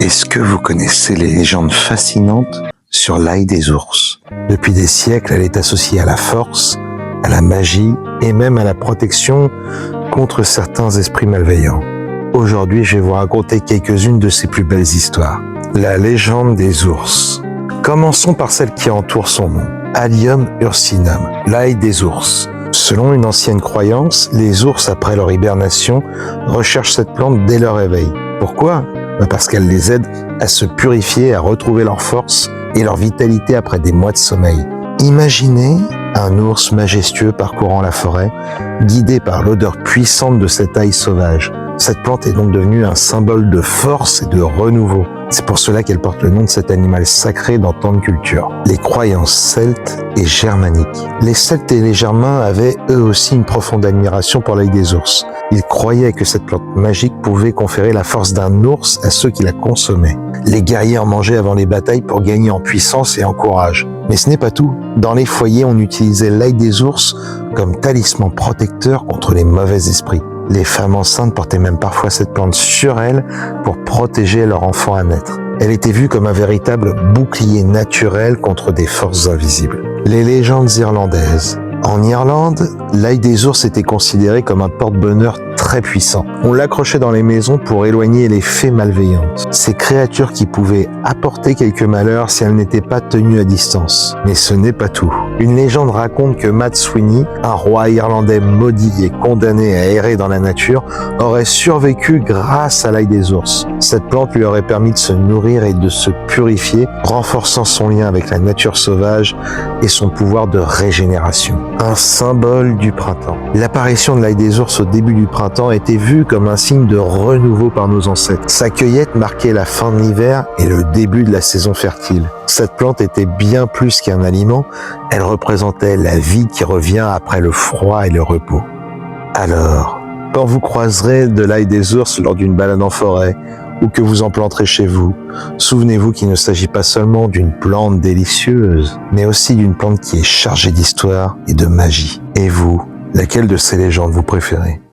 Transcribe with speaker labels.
Speaker 1: Est-ce que vous connaissez les légendes fascinantes sur l'ail des ours? Depuis des siècles, elle est associée à la force, à la magie et même à la protection contre certains esprits malveillants. Aujourd'hui, je vais vous raconter quelques-unes de ses plus belles histoires. La légende des ours. Commençons par celle qui entoure son nom. Allium ursinum, l'ail des ours. Selon une ancienne croyance, les ours, après leur hibernation, recherchent cette plante dès leur réveil. Pourquoi? Parce qu'elle les aide à se purifier, à retrouver leur force et leur vitalité après des mois de sommeil. Imaginez un ours majestueux parcourant la forêt, guidé par l'odeur puissante de cet ail sauvage. Cette plante est donc devenue un symbole de force et de renouveau. C'est pour cela qu'elle porte le nom de cet animal sacré dans tant de cultures. Les croyances celtes et germaniques. Les Celtes et les Germains avaient eux aussi une profonde admiration pour l'ail des ours. Ils croyaient que cette plante magique pouvait conférer la force d'un ours à ceux qui la consommaient. Les guerriers en mangeaient avant les batailles pour gagner en puissance et en courage. Mais ce n'est pas tout. Dans les foyers, on utilisait l'ail des ours comme talisman protecteur contre les mauvais esprits. Les femmes enceintes portaient même parfois cette plante sur elles pour protéger leur enfant à naître. Elle était vue comme un véritable bouclier naturel contre des forces invisibles. Les légendes irlandaises. En Irlande, l'ail des ours était considéré comme un porte-bonheur très puissant. On l'accrochait dans les maisons pour éloigner les fées malveillantes. Ces créatures qui pouvaient apporter quelques malheurs si elles n'étaient pas tenues à distance. Mais ce n'est pas tout. Une légende raconte que Matt Sweeney, un roi irlandais maudit et condamné à errer dans la nature, aurait survécu grâce à l'ail des ours. Cette plante lui aurait permis de se nourrir et de se purifier, renforçant son lien avec la nature sauvage et son pouvoir de régénération. Un symbole du printemps. L'apparition de l'ail des ours au début du printemps était vue comme un signe de renouveau par nos ancêtres. Sa cueillette marquait la fin de l'hiver et le début de la saison fertile. Cette plante était bien plus qu'un aliment, elle représentait la vie qui revient après le froid et le repos. Alors, quand vous croiserez de l'ail des ours lors d'une balade en forêt, ou que vous en planterez chez vous, souvenez-vous qu'il ne s'agit pas seulement d'une plante délicieuse, mais aussi d'une plante qui est chargée d'histoire et de magie. Et vous, laquelle de ces légendes vous préférez ?